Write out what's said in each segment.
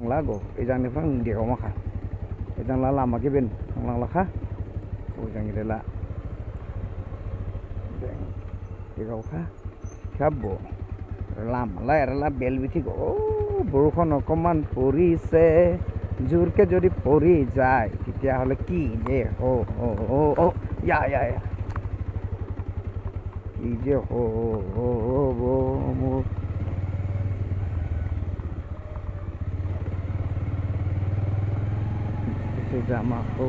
lago ejang ni frang dia kau maka ejang la lama ke ben lang la kha ejang ide la dia kau kha khabo lama la era la bel bithi go বৰষুণ অকমান পৰিছে জোৰকে যদি পৰি যায় তেতিয়াহ'লে কি যে ইয়া কি যে হ'ব মোৰ যাম আকৌ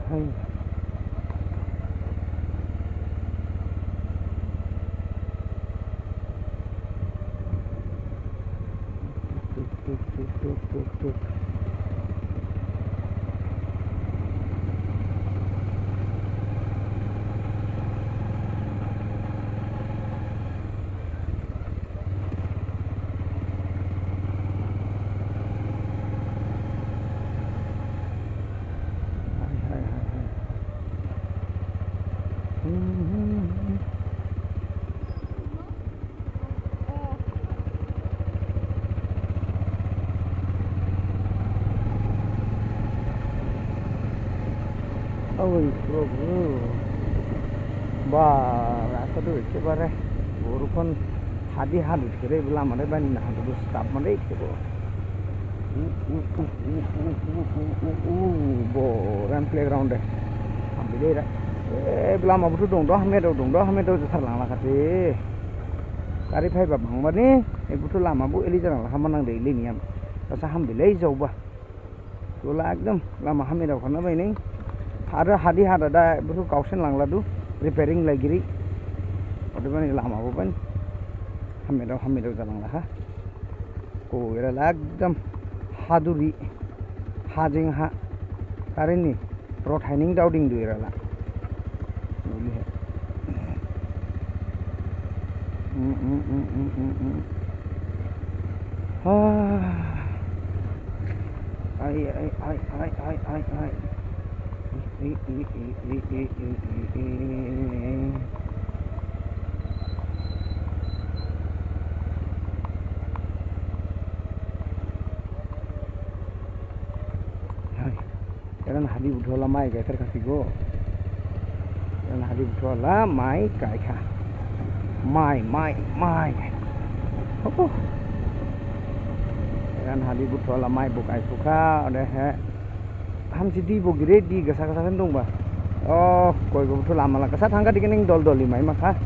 Hai. Tuk. Oi, bro. Rasa tu ekebarai borokon hadi kere belam ada ban hadu stop mane ekebo. Boran playground deh. Ambil deh. Belam abu tu dong doh hame do jar lang la kate. Kari phai ba bang bani ibu tu lama bu eli jar lang la manang dei liniam. Rasa hambilai jauh bah. Tula ekdom lama hame do khana bai ning. Ada hadi ada betul kausen lang ladu repairing lagi pada mana lama bukan hamido jalan lah ko era lagdam haduri hajing ha karini road hining dauding du era la ai Karena hadi butola mai kai ter kasi go. Karena hadi butola mai kai kha. Mai. Oh. Karena hadi butola mai bukai suka ada he. Ham sidi bo grade di gasa kan dong ba. Oh, koi go butola mala kasa thangga dikening dol limai maka.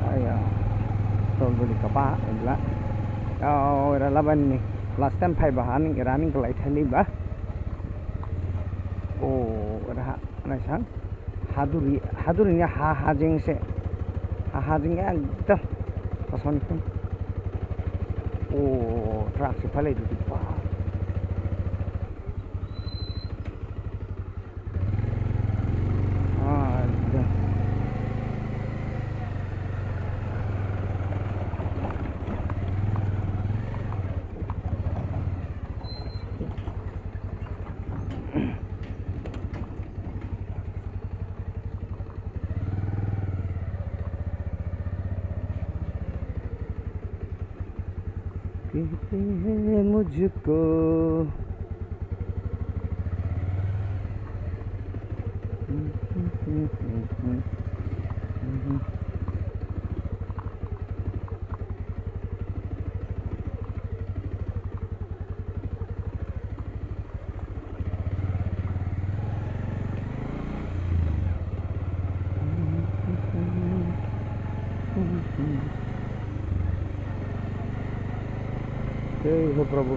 Aya. Dol kapa enla. Oh, era laban ni. Last time phai bahan running kelai thali ba. Oh, ada naisang haduri ni hajing se hajing ekdam pason pun. Oh, truck se phale du pa. Ada कहते हैं मुझको जय हो प्रभु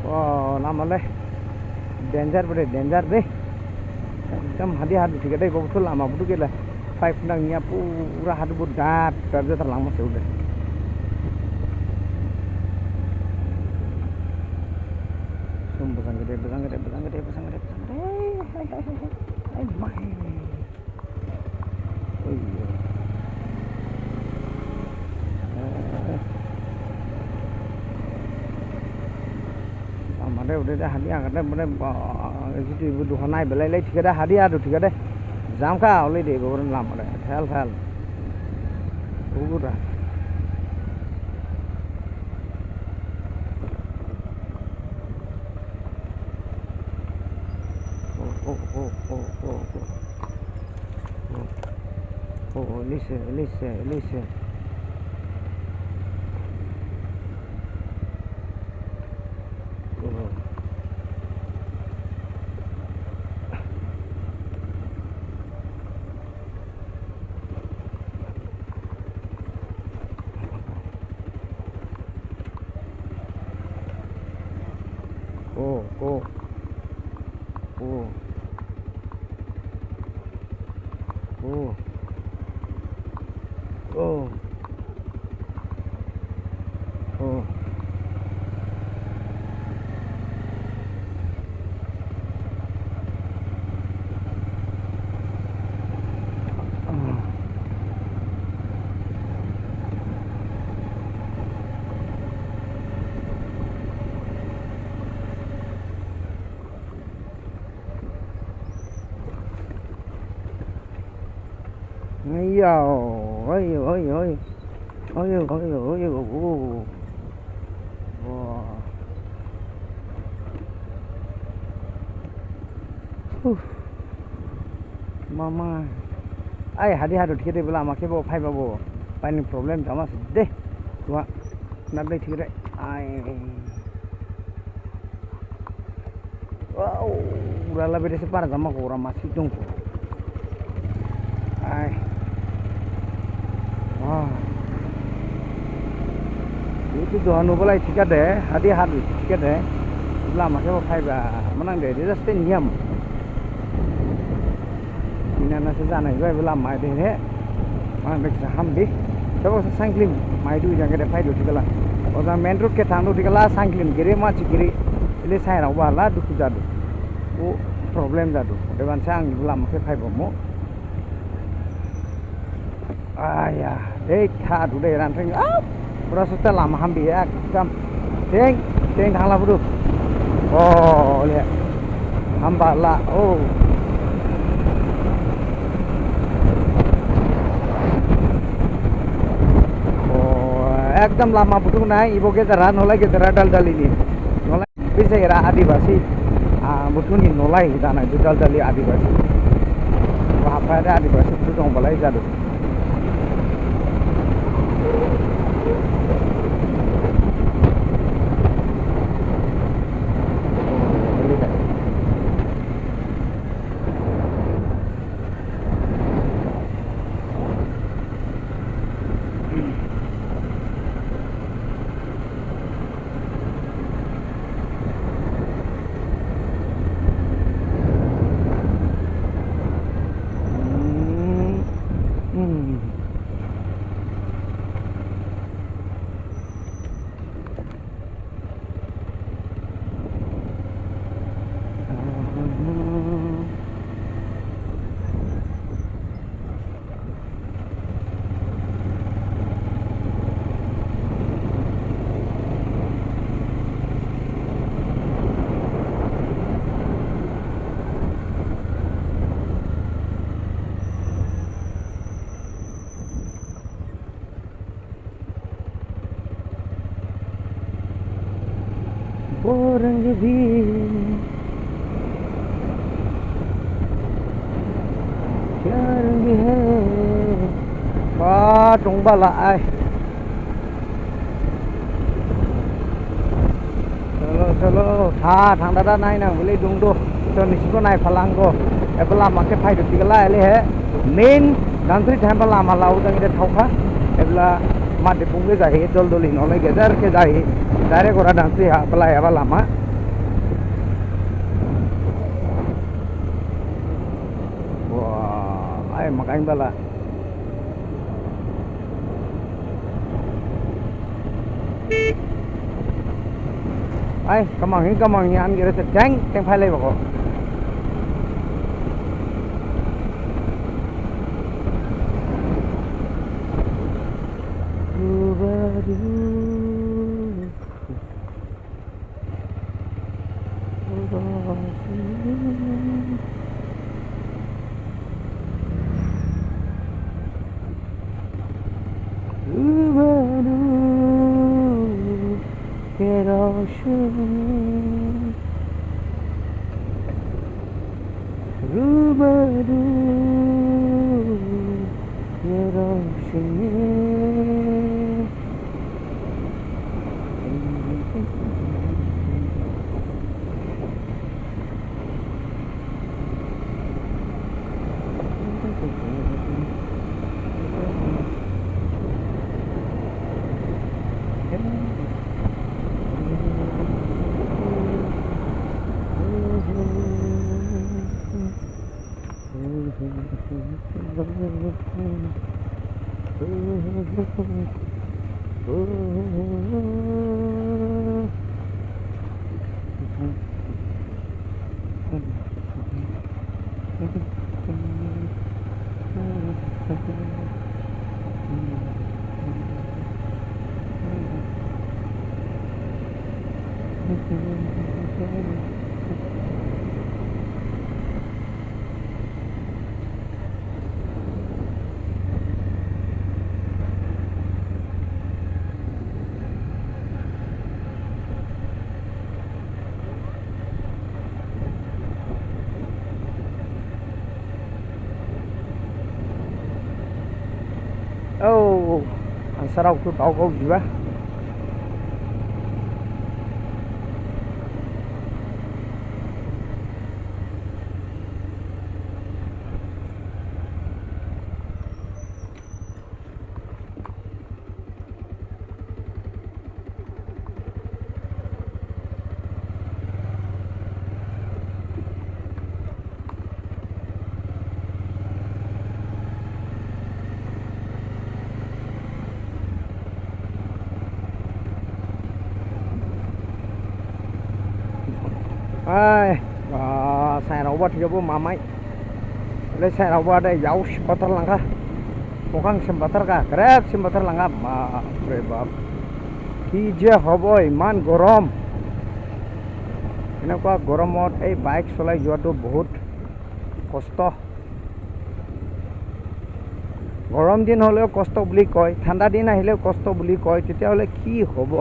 wah lama deh danger deh एकदम hadi hadi ठीक है deh betul lama betul gila five nangnya pura hadi budat kerja terlama sih udah besang gede hai mai oh iya udah dah hadiah katanya bener itu ibu duhanai belai tiga dah hadiah tuh tiga deh jam kah oleh deh beberapa lama deh hal udah listen Ayo. Wah. Mama. Ay, hadi ठीक है बोला माके वो five वो पानी problem था मत दे वहाँ नब्बे ठीक है ay wow udah lebih dari separuh sama kurang masih tunggu ay wah itu tuh anu boleh tiket deh hadiah tiket deh lama saya mau menang deh dia just diam ini nasi sana juga belum main deh mana bisa hambi coba sangklim main dulu jangan ada fight dulu lah orang main road ke tangguh dulu lah sangklim kiri macam kiri ini saya rawat lah dulu jadu वो problem जादू देवान से आंग बुला मके five मो आया देख था दुदे रानथें आ पूरा सुस्ता लामा हम भी एकदम टेंग थांला बुदु ओ ले हम बाला ओ एकदम लामा बुदु ना इबो गेजेरा नलाय गेजेरा दाल ini नलाय bisa era आदिवासी बुथुनि नलाय जानाय दालि आदिवासी apa ada आदिवासी itu dong balai jadu रंग भी क्या रंग है wah trúng bà lại chalo tha thang dada nai nang beli dung do so nisiko nai phalang ko ebla ma ke phai du tikala ele he main dantri tham bala ma lau dang ide thau kha ebla ma de pung ge jai dol dol no le ge dar ke jai dare gora dantri ha bala ya bala ma wah ai makai bala ai come on anh kira sedang phai lai bako रूबरू ये रोशनी oh sarau tu tau kau juga ai xe đâu bớt cho bố mà máy lấy xe đâu bớt đây giấu sebentar langkah bukan sebentar kah grab sebentar langkah ma bebab kije hobo iman gorom enakwa goromot ei bike cholai joato bahut kosto গরম দিন হলেও কষ্ট বুলি কয় ঠান্ডা দিন আহিলেও কষ্ট বুলি কয় তেতিয়া হলে কি হ'ব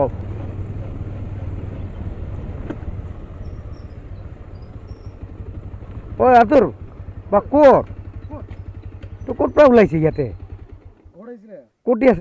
oi atur bakur tu kut pra ulai si yate kut dia